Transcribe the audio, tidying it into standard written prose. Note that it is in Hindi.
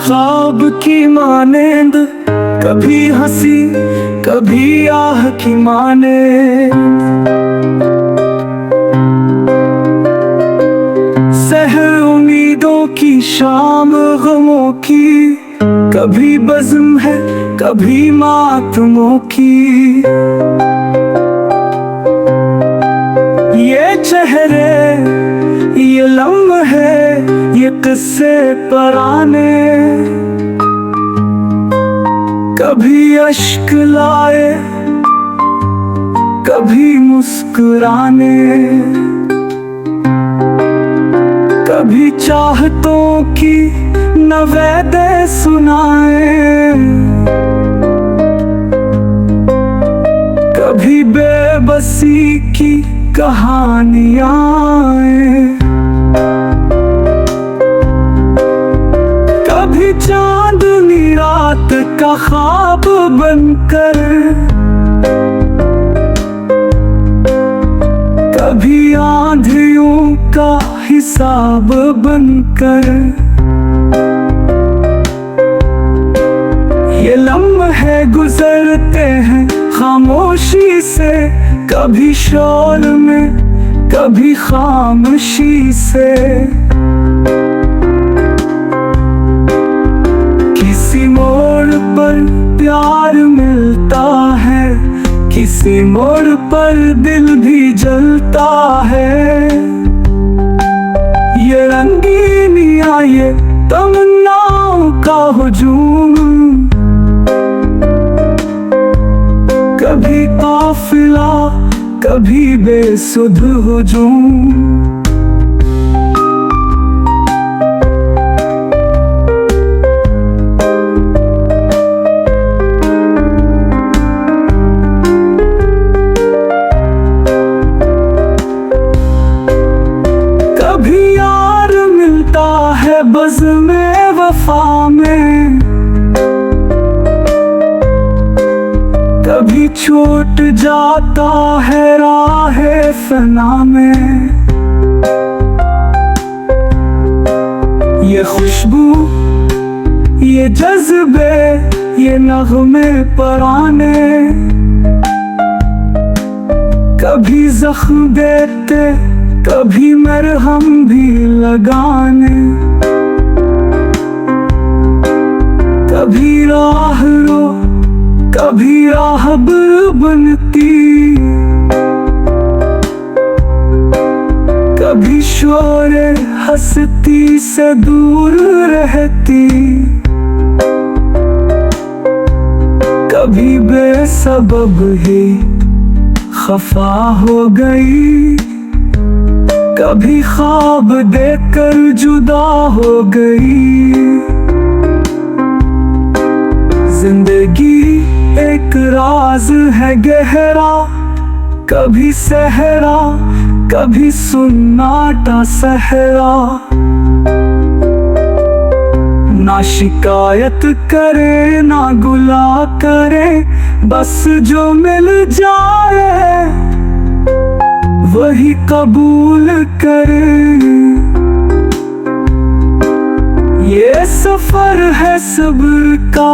ख्वाब की मानेंद, कभी हंसी कभी आह की माने। सहर उम्मीदों की शाम गमों की, कभी बज़्म है कभी मातमों की। ये चेहरे ये लम्हे ये किस्से पुराने, कभी अश्क लाए कभी मुस्कुराने। कभी चाहतों की नवेदे सुनाए, कभी बेबसी की कहानियां। कभी चांदनी रात का ख्वाब बनकर, कभी आंधियों का हिसाब बनकर। ये लम्हे गुजरते हैं खामोशी से, कभी शोर में कभी खामोशी से। किसी मोड़ पर प्यार मिलता है, किसी मोड़ पर दिल भी जलता है। ये रंगीनियां ये तमन्नाओं का हुजूम, कभी काफिला कभी बेसुध हुजूम। कभी यार मिलता है बज़्म-ए वफा में, कभी छूट जाता है राहे फना में। ये खुशबू ये जज्बे ये नगमे पुराने, कभी जख्म देते कभी मरहम भी लगाने। कभी राह रो कभी राहबर बनती, कभी शोरे हंसती से दूर रहती। कभी बेसबब ही खफा हो गई, कभी ख्वाब देखकर जुदा हो गई। जिंदगी एक राज है गहरा, कभी सहरा कभी सुन्नाटा सहरा। ना शिकायत करे ना गुला करे, बस जो मिल जाए वही कबूल करे। ये सफर है सब्र का